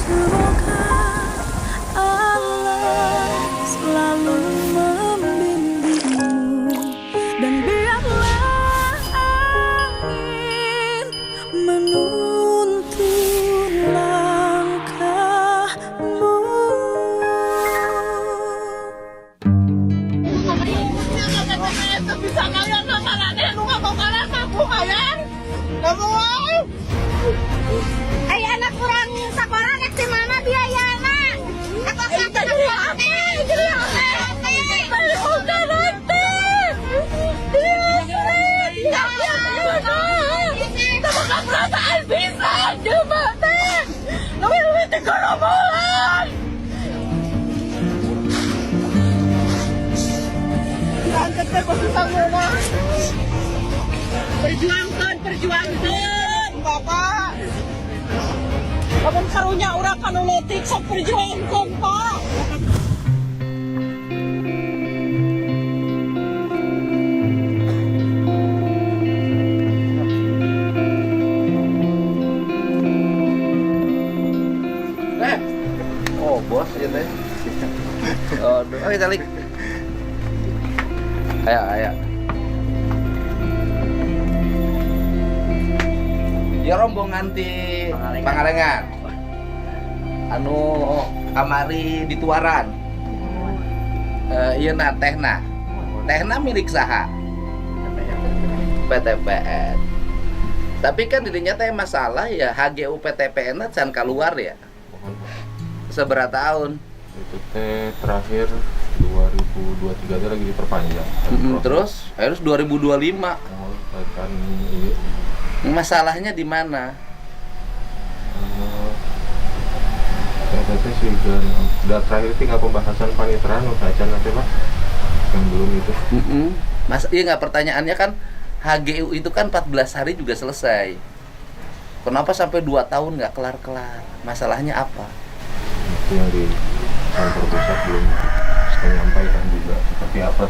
Semoga Allah selalu membimbingmu dan biarlah angin menuntun langkahmu. Bisa kalian makanannya, lu nggak mau kalah aku kalian? Nggak mau. Ayah anak kurang sekolah nek di mana biaya anak? Aku akan jadi nanti. Perasaan bisa coba teh. Lebih 3 bulan. Angkat ke posisi rumah. Perjuangkan. Bapak. Kamu karunya orang kanuletik sok perjuangkan, Pak. Oh bos ya teh. Oh, oke Calik. Ayo. Ya rombongan ti Pangalengan. Anu kamari dituaran. Ieu na tehna. Tehna milik saha? PTPN. Tapi kan dirinya teh masalah ya HGU PTPN can keluar ya. Seberapa tahun? Itu teh terakhir 2023 teh lagi diperpanjang. Terus harus 2025. Oh, kan iya. Masalahnya di mana? Teh sih udah terakhir tinggal pembahasan panitera nu kacan nanti Pak. Yang belum itu. Mas, iya nggak, pertanyaannya kan HGU itu kan 14 hari juga selesai. Kenapa sampai 2 tahun nggak kelar-kelar? Masalahnya apa? Itu yang di kantor pusat belum saya nyampaikan juga seperti apa.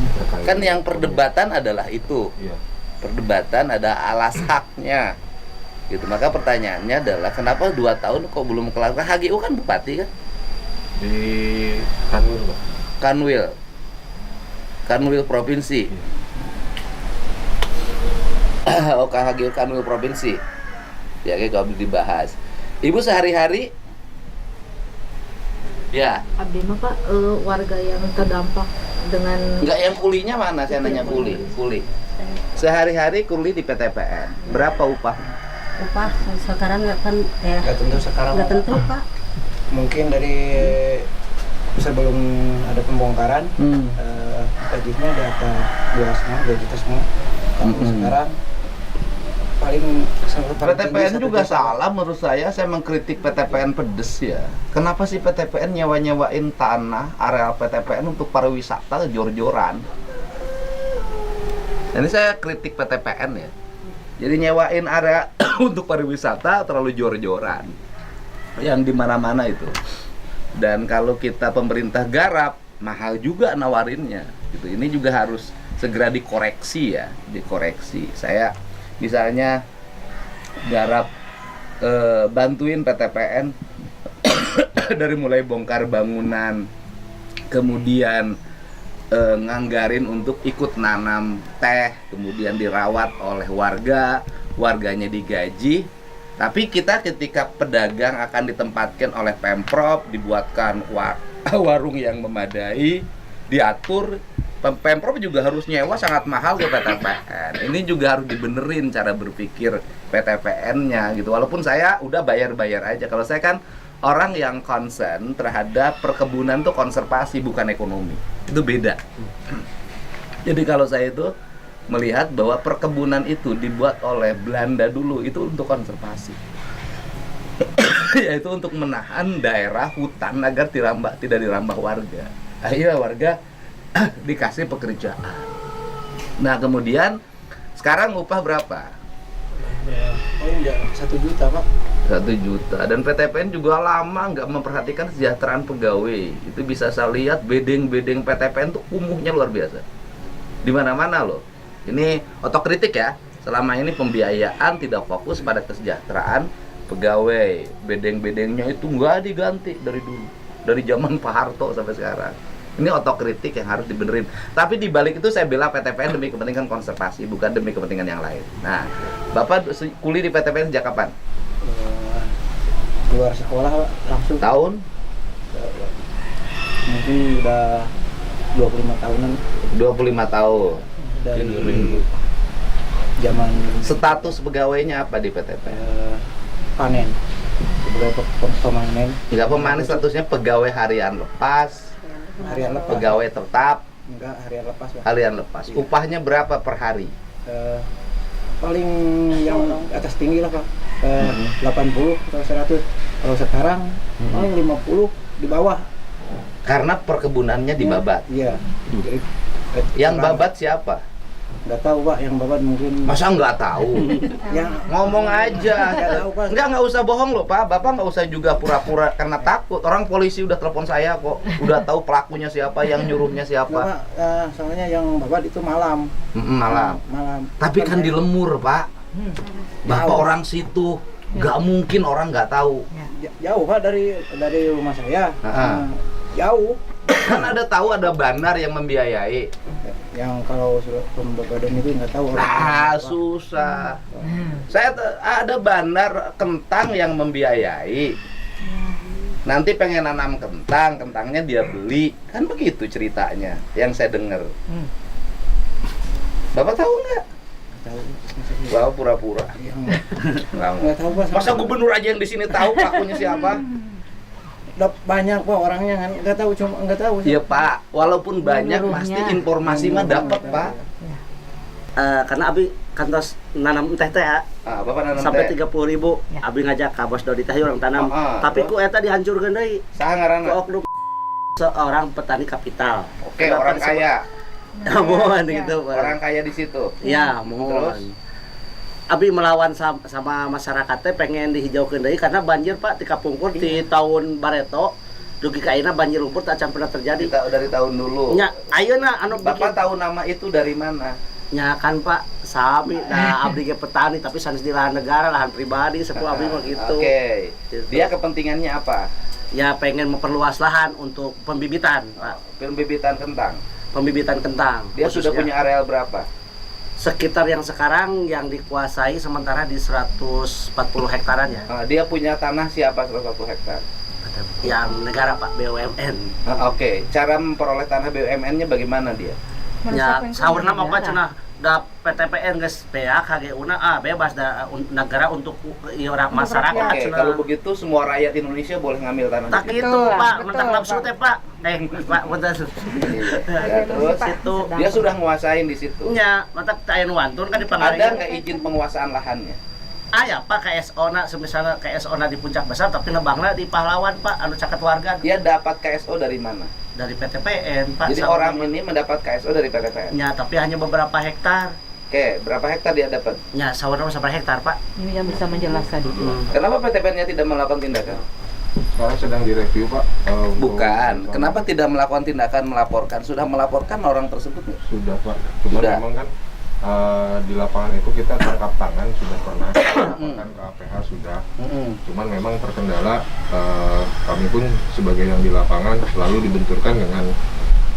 Terkait Kan yang dengan perdebatan adalah itu. Iya. Perdebatan ada alas haknya. Gitu. Maka pertanyaannya adalah kenapa 2 tahun kok belum kelar? HGU kan bupati kan? Di Kanwil Pak. Kanwil provinsi. Oh, HGU Kanwil provinsi. Ya, kayak kalau dibahas. Ibu sehari-hari ya, Abdi mah Pak, warga yang terdampak dengan enggak, yang kulinya mana? Saya nanya kuli. Sehari-hari kuli di PTPN. Berapa upah? upah sekarang nggak kan Nggak tentu sekarang. nggak tentu Pak. Mungkin dari sebelum ada pembongkaran gajinya di atas 2,5 juta semua. Kalau sekarang paling PTPN juga salah menurut saya mengkritik PTPN pedes ya. Kenapa sih PTPN nyewa-nyewain tanah areal PTPN untuk pariwisata jor-joran? Ini saya kritik PTPN ya. Jadi nyewain area untuk pariwisata terlalu jor-joran. Yang di mana-mana itu. Dan kalau kita pemerintah garap, mahal juga nawarinnya. Gitu. Ini juga harus segera dikoreksi ya, dikoreksi. Saya misalnya garap bantuin PTPN dari mulai bongkar bangunan, kemudian nganggarin untuk ikut nanam teh, kemudian dirawat oleh warganya digaji. Tapi kita ketika pedagang akan ditempatkan oleh Pemprov, dibuatkan warung yang memadai, diatur, Pemprov juga harus nyewa sangat mahal ke PTPN. Ini juga harus dibenerin cara berpikir PTPN-nya gitu. Walaupun saya udah bayar-bayar aja. Kalau saya kan orang yang concern terhadap perkebunan tuh konservasi bukan ekonomi. Itu beda. Jadi kalau saya itu melihat bahwa perkebunan itu dibuat oleh Belanda dulu itu untuk konservasi. Yaitu untuk menahan daerah hutan agar tidak dirambah warga. Akhirnya warga dikasih pekerjaan. Nah kemudian sekarang upah berapa? Ya, 1 juta Pak. 1 juta. Dan PTPN juga lama nggak memperhatikan kesejahteraan pegawai. Itu bisa saya lihat bedeng-bedeng PTPN tuh kumuhnya luar biasa. Di mana-mana loh. Ini otokritik ya. Selama ini pembiayaan tidak fokus pada kesejahteraan pegawai, bedeng-bedengnya itu nggak diganti dari dulu, dari zaman Pak Harto sampai sekarang. Ini otokritik yang harus dibenerin. Tapi di balik itu saya bela PTPN demi kepentingan konservasi, bukan demi kepentingan yang lain. Nah, Bapak kuliah di PTPN sejak kapan? Keluar sekolah Pak, langsung Tahun? mungkin udah 25 tahunan 25 tahun. dari zaman Status pegawainya apa di PTPN? panen sebagai pemanen Enggak pemanis, statusnya pegawai harian lepas, harian lepas. pegawai tetap, Enggak, harian lepas Pak. harian lepas. Iya. Upahnya berapa per hari? Paling yang atas tinggi lah Pak, 80 atau 100. Kalau sekarang paling 50 di bawah. Karena perkebunannya dibabat. Iya. Jadi, Yang kurang. babat siapa? Nggak tahu Pak, yang babat mungkin Masa nggak tahu? yang Ngomong aja. Nggak tahu, Pak. Nggak usah bohong loh Pak. Bapak nggak usah juga pura-pura karena takut. Orang polisi udah telepon saya kok. Udah tahu pelakunya siapa, yang nyuruhnya Nggak, siapa. Pak, soalnya yang babat itu malam. Malam. Malam. Tapi kan di lemur Pak. Bapak Jauh. orang situ. Nggak mungkin orang nggak tahu. Jauh Pak dari rumah saya. Ah. Jauh. Kan ada tahu ada bandar yang membiayai. Yang kalau pembabadan itu nggak tahu orang. Susah. Saya ada bandar kentang yang membiayai. Nanti pengen nanam kentang, kentangnya dia beli. Kan begitu ceritanya yang saya dengar. Bapak tahu nggak? Tahu. Bapak pura-pura. Nggak tahu Pak. Masa gubernur aja yang di sini tahu pelakunya siapa? Udah banyak Pak orangnya kan, nggak tahu, cuma nggak tahu. Iya Pak, walaupun banyak pasti informasi mah dapat Pak. Karena Abi kantos nanam teh ya Bapak nanam sampai teh. 30.000. Abi ngajak ka Bos Dodi teh orang tanam. Tapi ku eta dihancurkeun deui. Saha ngaranna? Ku oknum seorang petani kapital. Oke, orang kaya. Mohon gitu. Orang kaya di situ. Ya, mohon. Terus? Abi melawan sama masyarakat teh pengen dihijaukeun deui karena banjir Pak di Kapungkur di tahun Bareto dugi ka ayeuna banjir lumpur tak acan pernah terjadi. Dari tahun dulu. Nya ayeuna anu Bapak bikin tahu nama itu dari mana? nya kan Pak sami nah abdi ge petani tapi sanes di lahan negara, lahan pribadi sepuh abdi mah gitu. Oke. Gitu. Dia kepentingannya apa? Ya pengen memperluas lahan untuk pembibitan, Pak. Pembibitan kentang. Pembibitan kentang. Dia sudah khususnya. punya areal berapa? Sekitar yang sekarang yang dikuasai sementara di 140 hektaran ya. Dia punya tanah siapa 101 hektar? Yang negara Pak BUMN. Oke. Cara memperoleh tanah BUMN-nya bagaimana dia? Ya saurna mah Pak cenah da PTPN geus PA KGU-na bebas da negara untuk orang masyarakat. Oke, cenah. kalau begitu semua rakyat Indonesia boleh ngambil tanah Tak di situ. gitu Pak, mentak nafsu teh Pak. Pak bentar. Ya, terus Situ dia sudah nguasain di situ. nya mata aya nu wantun kan di Ada Pangalengan. nggak izin penguasaan lahannya? Aya Pak KSO-na semisal KSO-na di Puncak Besar tapi nebangna di Pahlawan Pak anu caket warga Dia dapat KSO dari mana? dari PTPN Pak. Jadi Sama- orang ini mendapat KSO dari PTPN. nya tapi hanya beberapa hektar. Oke, berapa hektar dia dapat? Nya sawarna berapa hektar Pak? Ini yang bisa menjelaskan itu. Kenapa PTPN-nya tidak melakukan tindakan? Sekarang sedang direview Pak. Bukan. Kenapa tidak melakukan tindakan melaporkan? Sudah melaporkan orang tersebut nggak? Sudah Pak. Cuma Sudah. memang kan di lapangan itu kita tangkap tangan sudah pernah, laporkan ke APH sudah. Cuman memang terkendala kami pun sebagai yang di lapangan selalu dibenturkan dengan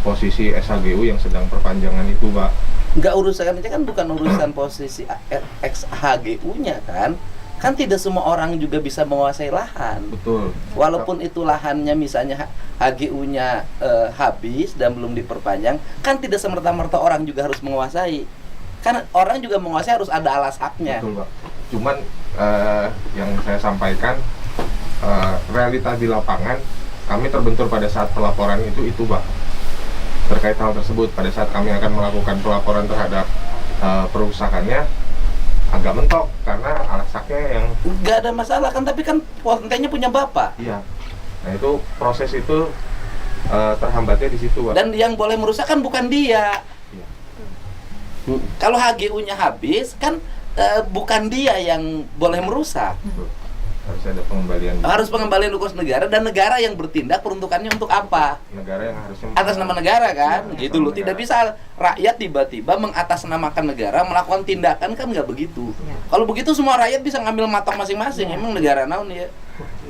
posisi SHGU yang sedang perpanjangan itu Pak. Nggak urusannya kan bukan urusan posisi XHGU-nya kan? Kan tidak semua orang juga bisa menguasai lahan. Betul. Walaupun itu lahannya misalnya HGU-nya habis dan belum diperpanjang, kan tidak semerta-merta orang juga harus menguasai. Kan orang juga menguasai harus ada alas haknya. Betul Pak. Cuman yang saya sampaikan realita di lapangan kami terbentur pada saat pelaporan itu Pak. Terkait hal tersebut pada saat kami akan melakukan pelaporan terhadap perusakannya agak mentok karena alas haknya yang Nggak ada masalah kan, tapi kan pontenya punya bapak. iya. Nah itu proses itu terhambatnya di situ Pak. Dan yang boleh merusak kan bukan dia. Iya. Kalau HGU-nya habis kan bukan dia yang boleh merusak. Betul. Harus ada pengembalian. Harus pengembalian lukas negara, dan negara yang bertindak peruntukannya untuk apa? Negara yang harusnya Atas nama negara kan, Ya, gitu loh. negara. Tidak bisa rakyat tiba-tiba mengatasnamakan negara melakukan tindakan, kan nggak begitu. Kalau begitu semua rakyat bisa ngambil matok masing-masing. Emang negara naon ya?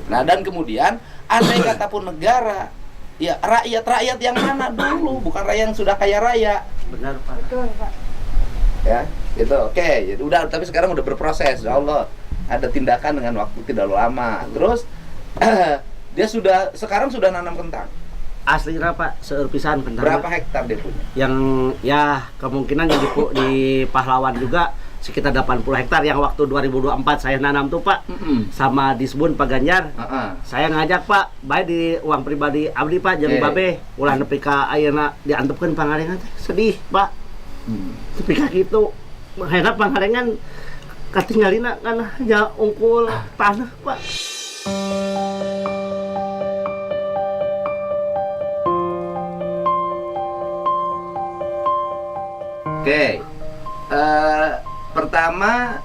Nah, dan kemudian andai kata pun negara, ya rakyat yang mana dulu, bukan rakyat yang sudah kaya raya. Benar Pak. Betul, Pak. Ya, itu oke. Jadi udah, tapi sekarang udah berproses. Ya Allah, ada tindakan dengan waktu tidak lama. Terus dia sekarang sudah nanam kentang. Asli Pak, seueur pisan kentang. Berapa hektar dia punya? Yang ya kemungkinan yang di Pahlawan juga sekitar 80 hektar yang waktu 2024 saya nanam tuh Pak. Sama Disbun Pak Ganjar. Saya ngajak Pak, baik di uang pribadi abdi Pak jeung babe ulah nepi ka ayeuna diantepkeun pangalengan teh. Sedih Pak. Nepi ka kitu. Akhirnya pangalengan katinggalina kana nya ungkul tanah Pak. Oke. Pertama,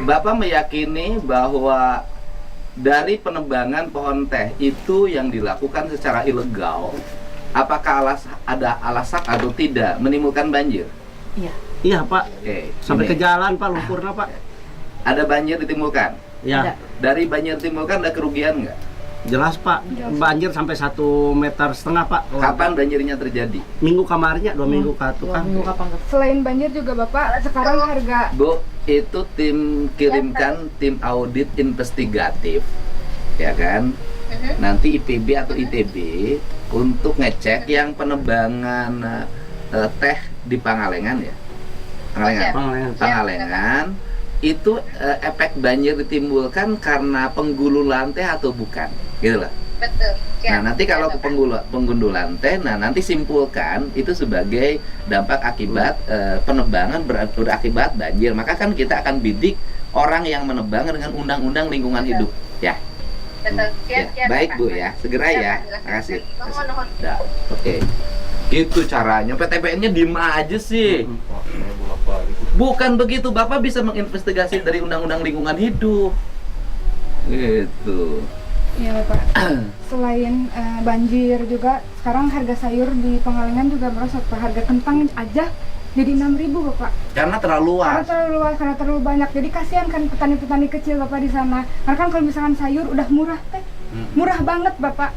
Bapak meyakini bahwa dari penebangan pohon teh itu yang dilakukan secara ilegal, apakah ada alasan atau tidak menimbulkan banjir? Iya Pak. Oke. Sampai Ini. ke jalan Pak, lumpurna Pak. Ada banjir ditimbulkan. Ya, Dari banjir ditimbulkan ada kerugian nggak? jelas Pak. Banjir sampai 1,5 meter Pak. Kapan banjirnya terjadi? Minggu kemarinnya 2 minggu ka tukang. Selain banjir juga Bapak, sekarang harga Bu, itu kirimkan tim audit investigatif, ya kan? Nanti IPB atau ITB untuk ngecek yang penebangan teh di Pangalengan ya. Pangalengan itu efek banjir ditimbulkan karena penggululan teh atau bukan, gitu lah. betul. Nah, nanti kalau ke penggundulan teh, nah nanti simpulkan itu sebagai dampak akibat penebangan berakibat banjir. Maka kan kita akan bidik orang yang menebang dengan undang-undang lingkungan hidup, ya. Betul. Ya, baik Bu ya, segera ya. Makasih. Dah, oke. Gitu caranya. PTPN-nya diem aja sih. Bukan begitu, Bapak bisa menginvestigasi dari undang-undang lingkungan hidup. Gitu. Iya Bapak. Selain banjir juga sekarang harga sayur di Pangalengan juga merosot Pak. Harga kentang aja jadi 6.000 Bapak. Karena terlalu luas. Karena terlalu banyak. Jadi kasihan kan petani-petani kecil Bapak di sana. Karena kan kalau misalkan sayur udah murah teh. Murah banget Bapak.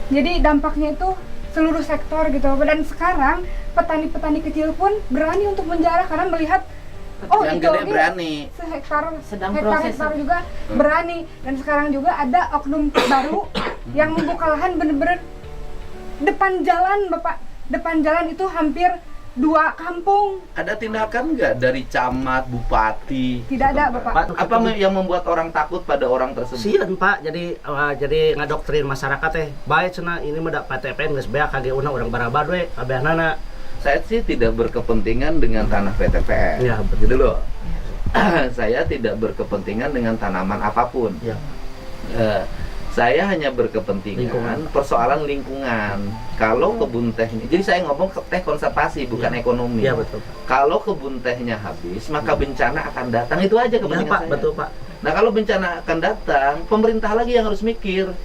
Jadi dampaknya itu seluruh sektor gitu Bapak. Dan sekarang petani-petani kecil pun berani untuk menjarah karena melihat yang gede berani. Hektar juga berani. Dan sekarang juga ada oknum baru yang membuka lahan bener-bener depan jalan Bapak. Depan jalan itu hampir 2 kampung. Ada tindakan nggak dari camat, bupati? Tidak ada Bapak. Apa yang membuat orang takut pada orang tersebut? Sieun Pak, jadi ngadoktrin masyarakat teh. Bae cenah ini mah da PTPN geus beak kage urang barabad we kabehanana. Saya sih tidak berkepentingan dengan tanah PTPN. Ya, Gitu loh. Saya tidak berkepentingan dengan tanaman apapun. Ya. Saya hanya berkepentingan persoalan lingkungan. Kalau kebun tehnya, jadi saya ngomong teh konservasi bukan ekonomi. Iya betul. Kalau kebun tehnya habis, maka bencana akan datang. Itu aja kepentingan Pak, saya. betul Pak. Nah, kalau bencana akan datang, pemerintah lagi yang harus mikir.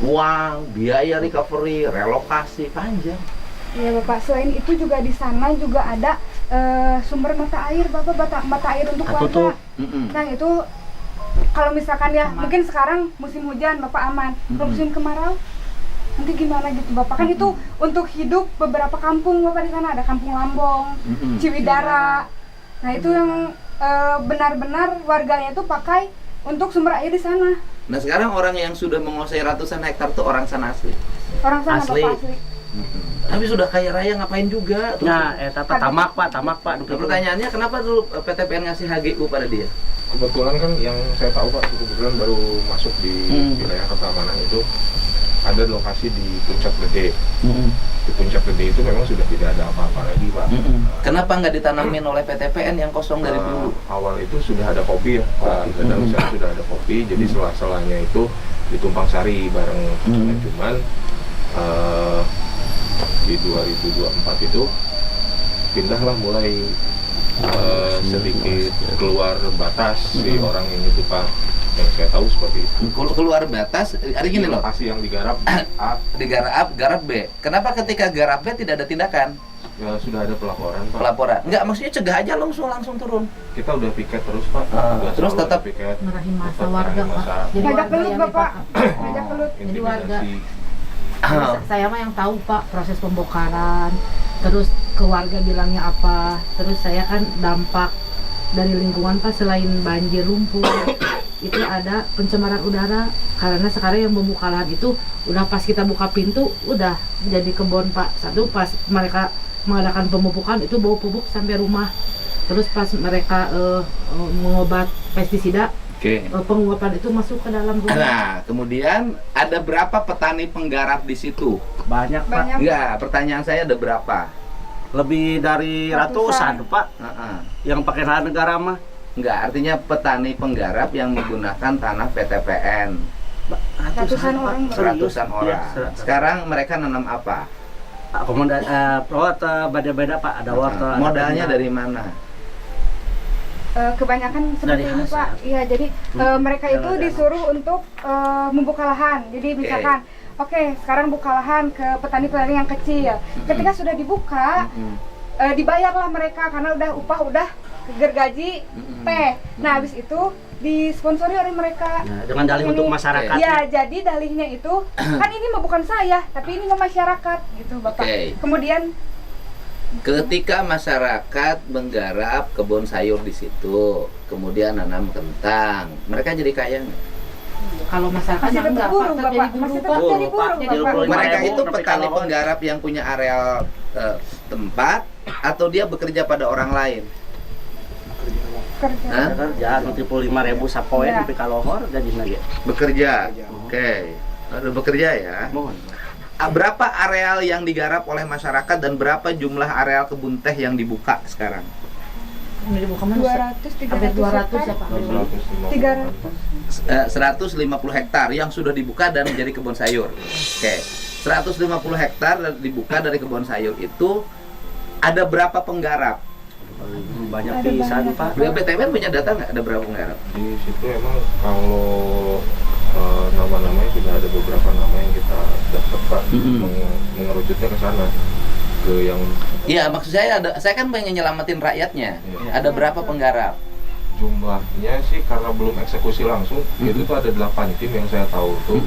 Uang, biaya recovery, relokasi panjang. Iya Bapak. Selain itu juga di sana juga ada sumber mata air Bapak, mata air untuk warga. Nah, itu kalau misalkan ya mungkin sekarang musim hujan Bapak aman. Kalau musim kemarau nanti gimana gitu Bapak? Kan itu untuk hidup beberapa kampung Bapak di sana, ada Kampung Lambong, Ciwidara. Nah, itu yang benar-benar warganya itu pakai untuk sumber air di sana. Nah, sekarang orang yang sudah menguasai ratusan hektar tuh orang sana asli. Orang sana Asli. Bapak asli. Tapi sudah kaya raya ngapain juga? Nah, eta tamak Pak. Nah, pertanyaannya kenapa dulu PTPN ngasih HGU pada dia? Kebetulan kan yang saya tahu Pak, kebetulan baru masuk di wilayah keamanan itu ada lokasi di Puncak Gede. Di Puncak Gede itu memang sudah tidak ada apa-apa lagi Pak. Kenapa nggak ditanamin oleh PTPN yang kosong dari dulu? Awal itu sudah ada kopi ya Pak, dalam sana sudah ada kopi, jadi sela-selanya itu ditumpang sari bareng. Cuman di 2024 itu pindahlah mulai sedikit keluar batas si orang ini tuh Pak. Yang saya tahu seperti itu. Keluar batas, ada gini loh. Lokasi yang digarap A, Garap B. Kenapa ketika garap B tidak ada tindakan? ya sudah ada pelaporan Pak. Pelaporan. Enggak, maksudnya cegah aja langsung turun. Kita udah piket terus Pak. Udah Terus selalu tetap ada piket. ngarahin masa Tetap warga ngarahin Pak. masa. Jadi Ngajak warga gelut yang Bapak. ditangkap. Ngajak gelut. Jadi warga. Intimidasi. Saya mah yang tahu Pak proses pembongkaran, terus ke warga bilangnya apa, terus saya kan dampak dari lingkungan Pak selain banjir lumpur itu ada pencemaran udara karena sekarang yang membuka lahan itu udah pas kita buka pintu udah jadi kebun Pak. Satu pas mereka mengadakan pemupukan itu bau pupuk sampai rumah, terus pas mereka mengobat pestisida penguapan itu masuk ke dalam rumah. Nah, kemudian ada berapa petani penggarap di situ? Banyak Pak, Banyak. Enggak, pertanyaan saya ada berapa? lebih dari ratusan Pak yang pakai lahan negara mah. Enggak, artinya petani penggarap yang menggunakan tanah PTPN. Ratusan Pak. orang, Pak. Serius? Ratusan Iya, orang. Sekarang mereka nanam apa? Beda-beda Pak, ada wortel. ada Modalnya benih. dari mana? Kebanyakan Dari seperti ini hasil. Pak. Iya, jadi mereka itu Jangan-jangan. disuruh untuk membuka lahan. Jadi misalkan, oke, sekarang buka lahan ke petani-petani yang kecil. Ketika sudah dibuka, dibayarlah mereka karena udah upah udah gergaji P. Nah, habis itu disponsori oleh mereka. Nah, dengan dalih Ini. untuk masyarakat. Iya, jadi dalihnya itu kan ini mah bukan saya, tapi ini mah masyarakat gitu, Bapak. Oke. Kemudian Ketika masyarakat menggarap kebun sayur di situ, kemudian nanam kentang, mereka jadi kaya nggak? Kalau masyarakat masih yang tetap enggak buruh, Pak, terjadi Bapak. Masih buruh tetap Pak. jadi Buruh, Pak. buruh, Jadi Bapak. buruh. Mereka 5.000 itu tapi petani kalau- penggarap yang punya areal tempat atau dia bekerja pada orang lain? Kerja. Hah? Kerja nanti 5.000 sapoe Iya. tapi kalohor jadi lagi. Bekerja. Oke. Aduh, bekerja ya. Mohon. Berapa areal yang digarap oleh masyarakat dan berapa jumlah areal kebun teh yang dibuka sekarang? Ini dibuka mana? 200, 300 Hampir 200 ya hektar. Pak. 300. 150 hektar yang sudah dibuka dan menjadi kebun sayur. Oke. 150 hektar dibuka dari kebun sayur itu ada berapa penggarap? Banyak Ada pisan banyak. Pak. BPTN punya data nggak ada berapa penggarap? Di situ emang kalau nama-namanya sudah ada beberapa nama yang kita dapat Pak, mengerucutnya ke sana, ke yang Iya, maksud saya kan pengen nyelamatin rakyatnya. Iya. Ada berapa penggarap? jumlahnya sih karena belum eksekusi langsung, itu tuh ada 8 tim yang saya tahu tuh.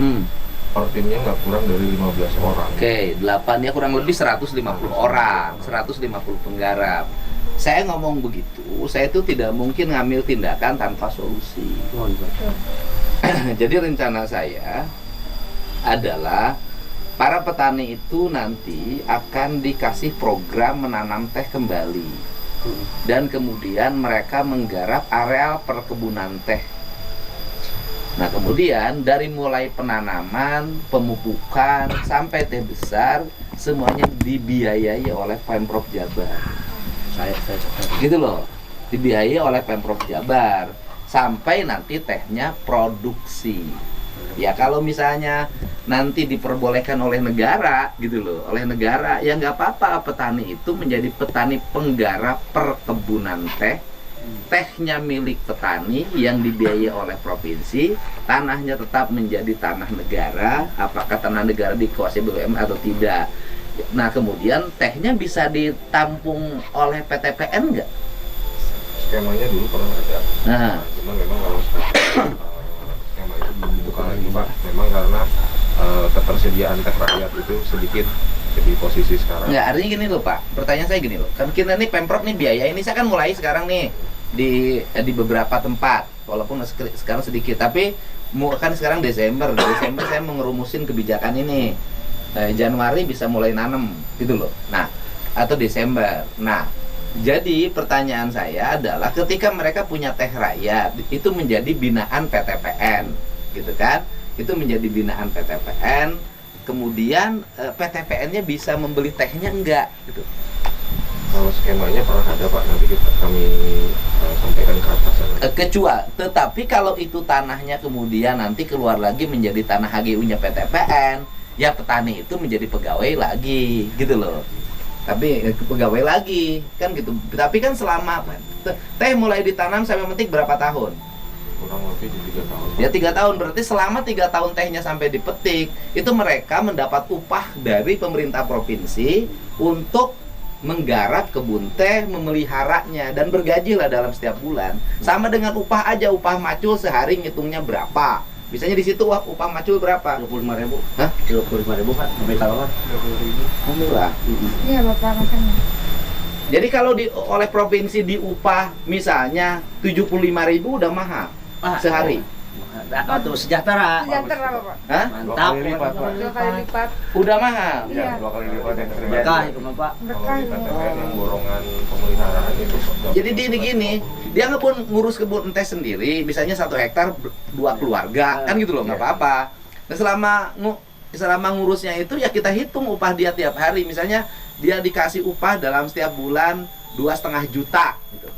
Per timnya nggak kurang dari 15 orang. Oke, 8 ya kurang lebih 150 orang, 150 penggarap. Saya ngomong begitu, saya itu tidak mungkin ngambil tindakan tanpa solusi. Mohon Pak. Jadi rencana saya adalah para petani itu nanti akan dikasih program menanam teh kembali. Dan kemudian mereka menggarap areal perkebunan teh. Nah, kemudian dari mulai penanaman, pemupukan sampai teh besar semuanya dibiayai oleh Pemprov Jabar. Saya Gitu loh. Dibiayai oleh Pemprov Jabar sampai nanti tehnya produksi. Ya kalau misalnya nanti diperbolehkan oleh negara gitu loh, oleh negara ya nggak apa-apa, petani itu menjadi petani penggarap perkebunan teh. Tehnya milik petani yang dibiayai oleh provinsi, tanahnya tetap menjadi tanah negara, apakah tanah negara dikuasai BUMN atau tidak. Nah kemudian tehnya bisa ditampung oleh PTPN nggak? Skemanya dulu pernah ada. Nah, Cuman memang kalau sekarang skema itu belum dibuka lagi Pak. Memang karena ketersediaan teh rakyat itu sedikit di posisi sekarang. nggak, artinya gini loh Pak, pertanyaan saya gini loh, kan kita nih Pemprov nih biaya ini saya kan mulai sekarang nih di beberapa tempat, walaupun sekarang sedikit, tapi kan sekarang Desember saya mau ngerumusin kebijakan ini. Januari bisa mulai nanam gitu loh. Nah, atau Desember. Nah, jadi pertanyaan saya adalah ketika mereka punya teh rakyat itu menjadi binaan PTPN gitu kan? Itu menjadi binaan PTPN. Kemudian PTPN-nya bisa membeli tehnya enggak gitu. Kalau skemanya pernah ada Pak, nanti kami sampaikan ke atasan. Tetapi kalau itu tanahnya kemudian nanti keluar lagi menjadi tanah HGU-nya PTPN, ya petani itu menjadi pegawai lagi gitu loh. Tapi pegawai lagi kan gitu. Tapi kan selama teh mulai ditanam sampai metik berapa tahun? kurang lebih di 3 tahun. Ya 3 tahun, berarti selama 3 tahun tehnya sampai dipetik, itu mereka mendapat upah dari pemerintah provinsi untuk menggarap kebun teh, memeliharanya, dan bergaji lah dalam setiap bulan. Sama dengan upah aja, upah macul sehari ngitungnya berapa. Biasanya di situ upah macul berapa? 25.000. Hah? 25.000 Pak, sampai kalau 20.000. Murah. Iya Bapak, makanya. Jadi kalau oleh provinsi diupah misalnya 75.000 udah mahal sehari. Untuk sejahtera. Sejahtera Bapak. Hah? 2 Mantap. kali lipat, Pak. 2 kali lipat. Udah mahal. Iya. Ya, 2 kali lipat yang terima. Berkah itu mah Pak. Kalau Berkah di itu. PTPN yang borongan pemeliharaan itu Jadi di gini, dia ngebun ngurus kebun teh sendiri, misalnya 1 hektar 2 keluarga, kan gitu loh, nggak apa-apa. Nah, selama ngurusnya itu ya kita hitung upah dia tiap hari. Misalnya dia dikasih upah dalam setiap bulan 2,5 juta gitu.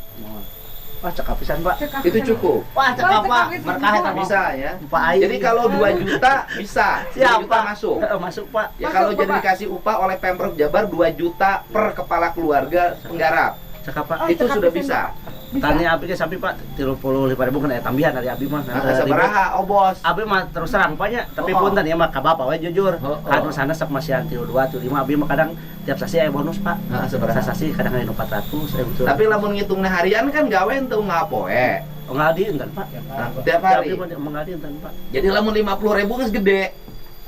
Wah, cekap pisan Pak. Itu cukup. Wah, cekap Pak. itu Berkah eta Pak. Bisa ya. Upah air. Jadi kalau 2 juta bisa, 2 Siap, juta Pak. masuk. Masuk Pak. Ya Masuk, kalau jadi Bapak. dikasih upah oleh Pemprov Jabar 2 juta per kepala keluarga penggarap. Cekap Pak. Oh, Itu cekap sudah pisan, bisa. Tanya abi ke sapi Pak, 35.000 kena tambahan dari abi mah. Nah, sabaraha oh bos. Abi mah terus terang banyak, tapi Oh. punten ya mah ka bapak we jujur. Oh. Anu sana sok masih 2, 5 abi mah kadang tiap sasi aya bonus Pak. Nah, sabaraha. Sasi kadang aya 400 betul. Tapi lamun ngitungna harian kan gawe ente ngapoe. oh, ngadi enten Pak. Nah, tiap hari. Abi mah ngadi enten Pak. Jadi lamun 50.000 geus gede.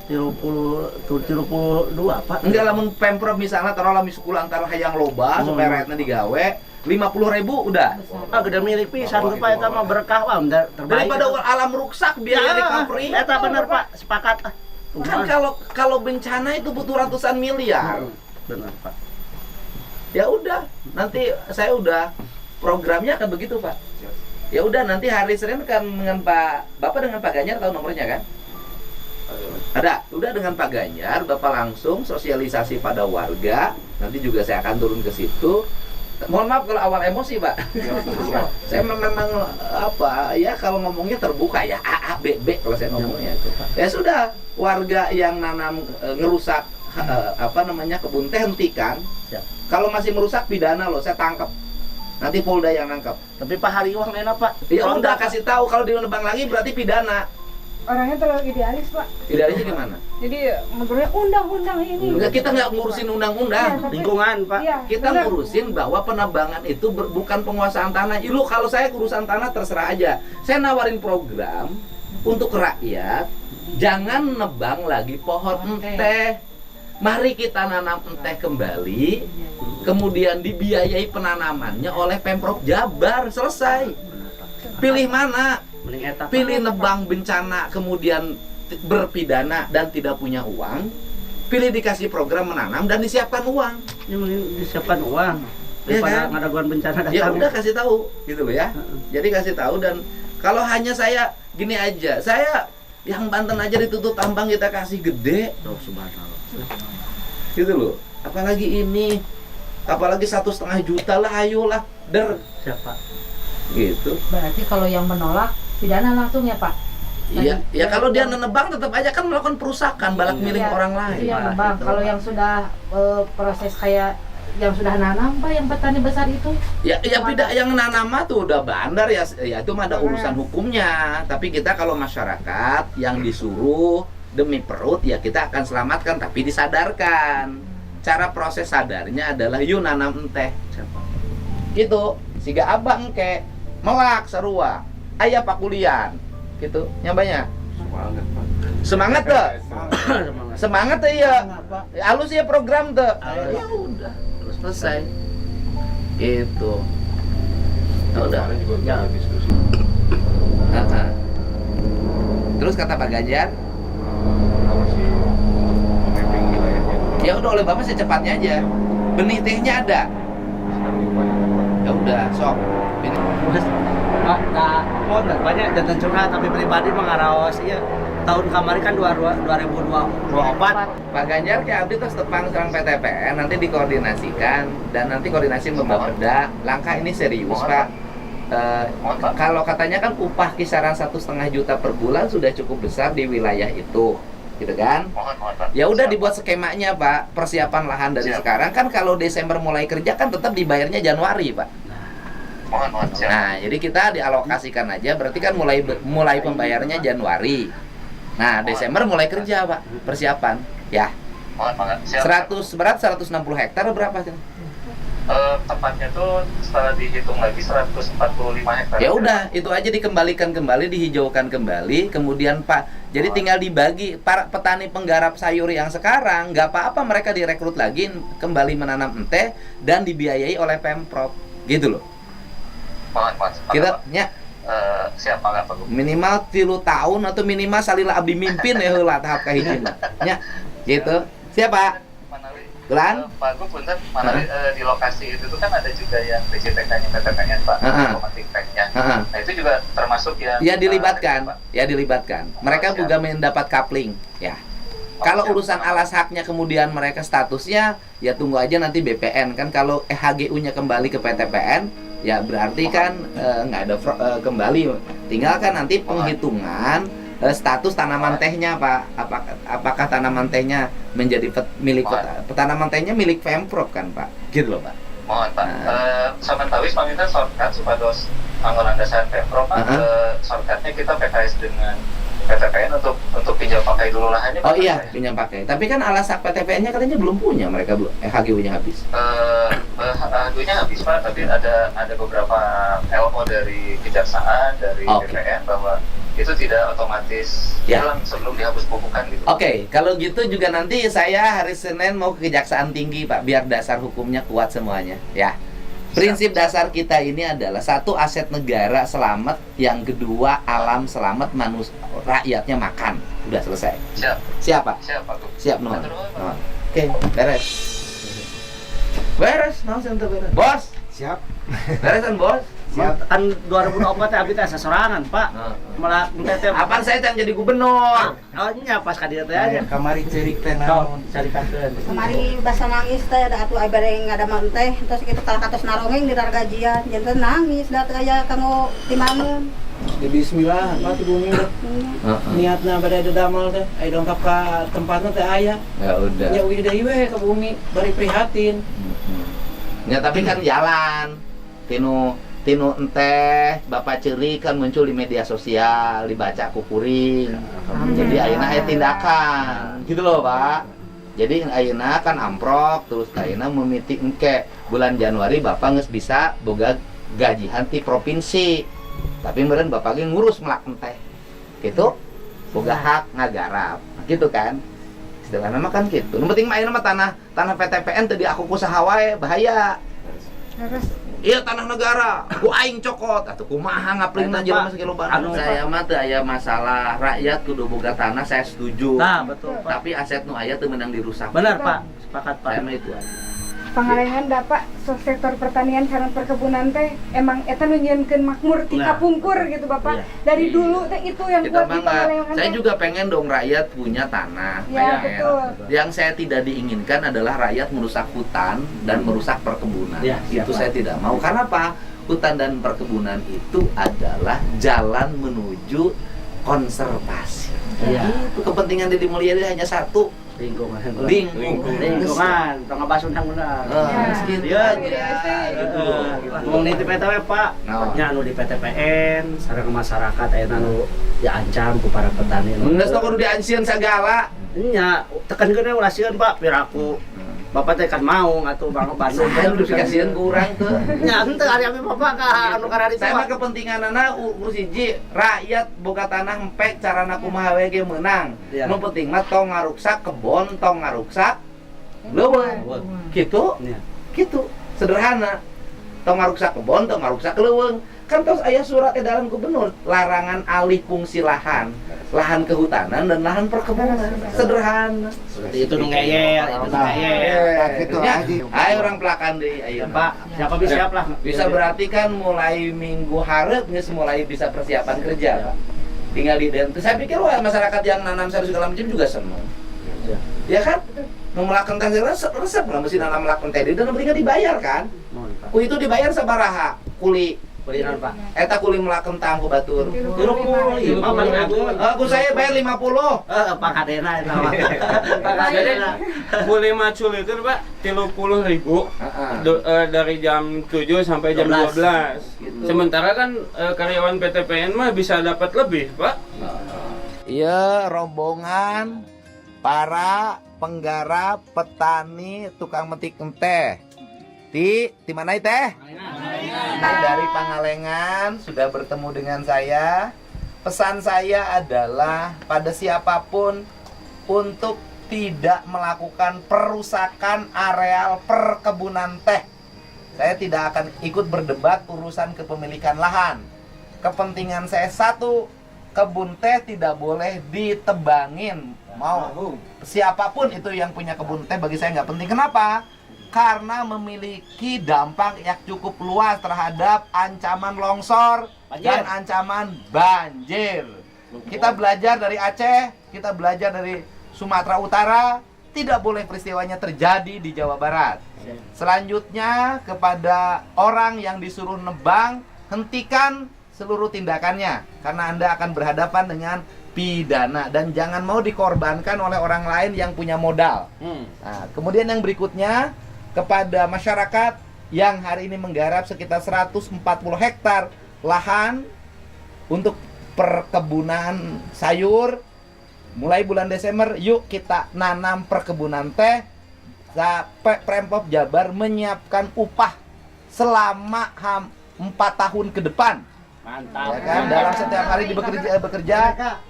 32 Pak. Enggak lamun Pemprov misalnya taruh lami sekolah antara hayang loba supaya rakyatnya digawe 50.000 udah. Ah gede mirip pisan tuh Pak eta mah berkah wah terbaik. Daripada alam rusak biaya recovery. Eta bener Pak, sepakat. Kan kalau bencana itu butuh ratusan miliar. Benar Pak. Ya udah, nanti saya udah programnya akan begitu Pak. Ya udah nanti hari Senin kan dengan Bapak dengan Pak Ganjar tahu nomornya kan? Ada. Udah dengan Pak Ganjar, Bapak langsung sosialisasi pada warga. Nanti juga saya akan turun ke situ. Mohon maaf kalau awal emosi Pak. Saya memang apa ya kalau ngomongnya terbuka ya A B B kalau saya ngomongnya. Ya sudah, warga yang nanam ngerusak kebun teh hentikan. Kalau masih merusak pidana loh, saya tangkap. Nanti Polda yang nangkap. Tapi Pak Hariwang enak Pak. Ya udah kasih tahu kalau dilebang lagi berarti pidana. Orangnya terlalu idealis Pak. Idealisnya gimana? Jadi ngobrolnya undang-undang ini. Enggak, kita nggak ngurusin undang-undang. Iya, tapi- Lingkungan Pak. Iya, Kita benar. ngurusin bahwa penebangan itu bukan penguasaan tanah. Lu kalau saya urusan tanah terserah aja. Saya nawarin program untuk rakyat, jangan nebang lagi pohon teh. Mari kita nanam teh kembali, kemudian dibiayai penanamannya oleh Pemprov Jabar, selesai. Pilih mana? Mending eta Pak. Pilih nebang bencana kemudian berpidana dan tidak punya uang. Pilih dikasih program menanam dan disiapkan uang. Ya mending disiapkan uang. Iya Daripada kan? ngadaguan bencana datang. Ya udah kasih tahu gitu loh ya. Jadi kasih tahu. Dan kalau hanya saya gini aja, saya yang Banten aja ditutup tambang kita kasih gede Oh, subhanallah. gitu loh. Apalagi ini, apalagi 1,5 juta lah, ayolah Siapa? gitu. Berarti kalau yang menolak pidana langsung ya Pak? Iya, ya kalau dia nenebang tetap aja kan melakukan perusakan balak milik Iya, orang Itu lain. yang Nah, nebang. itu. Kalau yang sudah proses kayak yang sudah nanam Pak, yang petani besar itu Ya tidak yang nanam mah tuh udah bandar ya itu mah ada urusan hukumnya. Tapi kita kalau masyarakat yang disuruh demi perut ya kita akan selamatkan tapi disadarkan. Cara proses sadarnya adalah yuk nanam teh. Siapa? Gitu. Siga abang ke melak sarua. Aya pakulian. Gitu. Nyambanya. semangat Pak. Semangat tuh. Semangat tuh ya. Halus ya program tuh. Halus. Ya udah. Terus selesai. Gitu. Ya udah. Kemarin juga Ya. ada diskusi. Heeh. Terus kata Pak Ganjar, Kita masih memapping wilayahnya dulu. ya udah oleh Bapak secepatnya aja. Benih tehnya ada. Sedang diupayakan Pak. Ya udah, sok. Ini. Pak, oh banyak jantan curhat tapi pribadi mah ngaraos iya. Tahun kemarin kan 2024. Pak Ganjar ke abdi terus tepang serang PTPN nanti dikoordinasikan dan nanti koordinasi membeda. Langkah ini serius Pak. Kalau katanya kan upah kisaran 1,5 juta per bulan sudah cukup besar di wilayah itu, gitu kan? Ya udah dibuat skemanya Pak, persiapan lahan dari sekarang kan kalau Desember mulai kerja kan tetap dibayarnya Januari Pak. Nah, jadi kita dialokasikan aja, berarti kan mulai pembayarannya Januari. Nah, Desember mulai kerja, Pak, persiapan. Ya. 100 160 hektar berapa sih? Tepatnya tuh setelah dihitung lagi 145 hektar. Ya udah, itu aja dikembalikan kembali, dihijaukan kembali, kemudian Pak, jadi tinggal dibagi para petani penggarap sayur yang sekarang, nggak apa-apa mereka direkrut lagi kembali menanam ente dan dibiayai oleh Pemprov, gitu loh. Kita nya siapa nggak Pak? minimal 3 tahun atau minimal salila abdi mimpin ya heula tahap kahiji mah. Nya, gitu. Siapa? Gelan? Pak Gu punten, mana di lokasi itu tuh kan ada juga yang PJTK-nya, PTPN Pak, automatic pack-nya. Nah itu juga termasuk yang ya dilibatkan, ya dilibatkan. Mereka juga mendapat coupling, ya. Kalau urusan alas haknya kemudian mereka statusnya, ya tunggu aja nanti BPN kan. Kalau HGU-nya kembali ke PTPN, ya berarti kan nggak ada kembali. Tinggal kan nanti penghitungan status tanaman tehnya Pak, apakah tanaman tehnya menjadi milik tanaman tehnya milik Pemprov kan Pak, gitu loh Pak. Mohon Pak, sementawis meminta shortcut supados anggaran dasar Pemprov Pak, shortcutnya kita PKS dengan PTPN untuk pinjam pakai dulu lahannya. Oh iya, pinjam pakai. Tapi kan alas hak PTPN-nya katanya belum punya, mereka belum HGU-nya habis. HGU-nya habis Pak, tapi ada beberapa LO dari kejaksaan, dari BPN bahwa itu tidak otomatis hilang sebelum dihapus bukukan gitu. Oke, kalau gitu juga nanti saya hari Senin mau ke Kejaksaan Tinggi Pak, biar dasar hukumnya kuat semuanya, ya. Prinsip dasar kita ini adalah satu, aset negara selamat, yang kedua alam selamat, manusia rakyatnya makan. Udah selesai. Siapa? Siap, nuhun. Oke, beres. Beres, langsung tuh beres. Bos, siap. Beresan bos. Kan 2024 teh abdi teh sasorangan, Pak. Malah teh apaan saya yang jadi gubernur? Oh nya pas ka dieu teh aja. Kamari cerik teh naon carikakeun. Kamari basa nangis teh da atuh abade ngadamel teh terus kitu kalau katos narongeng di gajian janten nangis da teh aya kanggo timangeun. Di bismillah mah tuh bumi niatna bade dadamel teh aya dongkap ka tempatna teh aya. Ya udah. Ya udah deui we ka bumi bari prihatin. Ya tapi kan jalan. Tinu enteh Bapak Ceri kan muncul di media sosial, dibaca kukuring. Jadi ayeuna aya tindakan. Gitu loh, Pak. Jadi ayeuna kan amprok terus ayeuna memiti engke bulan Januari Bapak geus bisa boga gajian ti provinsi. Tapi meureun Bapak ge ngurus melak enteh. Gitu. Boga hak ngagarap. Gitu kan. Istilahna mah kan gitu. Nu penting mah ayeuna mah tanah PTPN teu di aku kusaha wae bahaya. Iya tanah negara, ku aing cokot atuh kumaha ngaplingna jelema sakilo barang. Saya mah teu aya masalah, rakyat kudu boga tanah saya setuju. Nah, betul, Pak. Tapi aset nu aya teu meunang dirusak. Benar, Pak. Sepakat, Pak. Saya mah itu aja. Pangalengan da Pak, sektor pertanian sareng perkebunan teh emang eta nu nyieunkeun makmur ti kapungkur gitu Bapak. Dari dulu teh itu yang kita kuat di Pangalengan. Saya juga pengen dong rakyat punya tanah. Ya, betul. Yang saya tidak diinginkan adalah rakyat merusak hutan dan merusak perkebunan. Ya, itu saya tidak mau. Karena apa? Hutan dan perkebunan itu adalah jalan menuju konservasi. Iya. Itu kepentingan Deddy Mulyadi hanya satu, lingkungan. Lingkungan. Tong ngabasun yang benar. Gitu Ya, aja. Gitu. Ngomong di PTW, Pak. Nya anu di PTPN sareng masyarakat ayeuna anu diancam ku para petani. Geus tong kudu diansieun sagala. Nya tekankeun we ulah sieun, Pak, piraku. Bapak teh kan mau atuh Bang Bandung teh Notifikasian ku urang teu. Nya henteu ari abi Bapak ka anu karari Saya mah kepentinganana urus hiji, rakyat boga tanah empek carana kumaha we ge meunang. Nu penting mah tong ngaruksak kebon, tong ngaruksak leuweung. Kitu? Kitu. Sederhana. Tong ngaruksak kebon, tong ngaruksak leuweung. Kan tos aya surat edaran gubernur larangan alih fungsi lahan kehutanan dan lahan perkebunan. Sederhana. Seperti itu nu ngeyel, itu ngeyel. Gitu aja. Ayo orang pelakan deui ayeuna. Pak, siapa bisa siap lah. Bisa berarti kan mulai minggu hareup geus mulai bisa persiapan kerja, Pak. Tinggal di saya pikir wah masyarakat yang nanam sayur segala macam juga senang. Ya kan? Memelakan teh resep lah mesti nanam melak teh dan penting dibayar kan? Ku itu dibayar sabaraha? Kuli Kulinan Pak. Eta kuli meula kentang ku batur. 35 paling agung. Aku saya bayar 50. Pak Kadena eta mah. Pak Jadi Kadena. kuli macul itu Pak 30.000 dari jam 7 sampai jam 12. Sementara kan karyawan PTPN mah bisa dapat lebih Pak. Iya, rombongan para penggarap, petani, tukang metik teh. Di mana teh? Ini dari Pangalengan sudah bertemu dengan saya. Pesan saya adalah pada siapapun untuk tidak melakukan perusakan areal perkebunan teh. Saya tidak akan ikut berdebat urusan kepemilikan lahan. Kepentingan saya satu, kebun teh tidak boleh ditebangin. Mau siapapun itu yang punya kebun teh bagi saya nggak penting. Kenapa? Karena memiliki dampak yang cukup luas terhadap ancaman longsor dan ancaman banjir. Kita belajar dari Aceh, kita belajar dari Sumatera Utara, tidak boleh peristiwanya terjadi di Jawa Barat. Selanjutnya kepada orang yang disuruh nebang, hentikan seluruh tindakannya karena Anda akan berhadapan dengan pidana dan jangan mau dikorbankan oleh orang lain yang punya modal. Nah, kemudian yang berikutnya kepada masyarakat yang hari ini menggarap sekitar 140 hektar lahan untuk perkebunan sayur. Mulai bulan Desember, yuk kita nanam perkebunan teh. Pemprov Jabar menyiapkan upah selama 4 tahun ke depan. Mantap. Ya kan? Dalam setiap hari bekerja,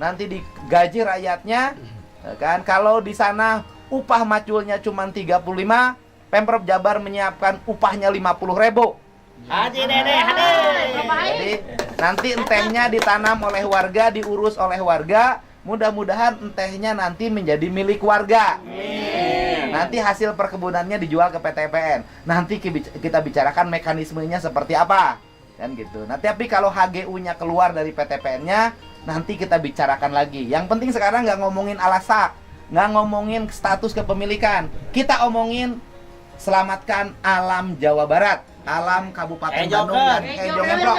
nanti digaji rakyatnya. Ya kan? Kalau di sana upah maculnya cuma 35, Pemprov Jabar menyiapkan upahnya 50.000. Haji Dede, hadir. Jadi nanti entehnya ditanam oleh warga, diurus oleh warga. Mudah-mudahan entehnya nanti menjadi milik warga. Nanti hasil perkebunannya dijual ke PTPN. Nanti kita bicarakan mekanismenya seperti apa. Kan gitu. Nah, tapi kalau HGU-nya keluar dari PTPN-nya, nanti kita bicarakan lagi. Yang penting sekarang nggak ngomongin alasak, nggak ngomongin status kepemilikan. Kita omongin selamatkan alam Jawa Barat, alam Kabupaten Bandung dan Hejo Ngeblok.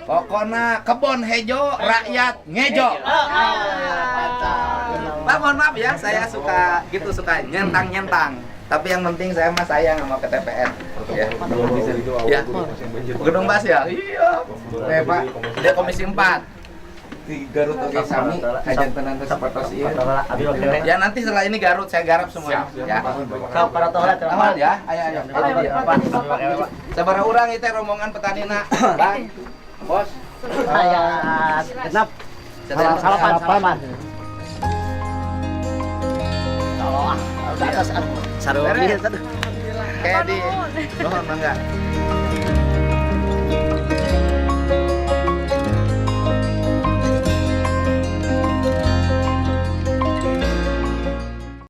Pokoknya kebon hejo, rakyat ngejo. Pak, mohon maaf ya, saya suka nyentang-nyentang. Tapi yang penting saya mah sayang sama PTPN. Ya. Ya. Gedung Bas ya? Iya. Pak, dia Komisi 4. Di Garut oke sami ajan tenan teh sapertos ieu. Ya nanti setelah ini Garut saya garap semua ya. Ka paratola Aman ya. Ayo. Sabaraha urang ieu teh rombongan petanina. Bang. Bos. Aya genep. Salapan. Kalau atas sarua ieu teh. Kayak di. Nuhun mangga.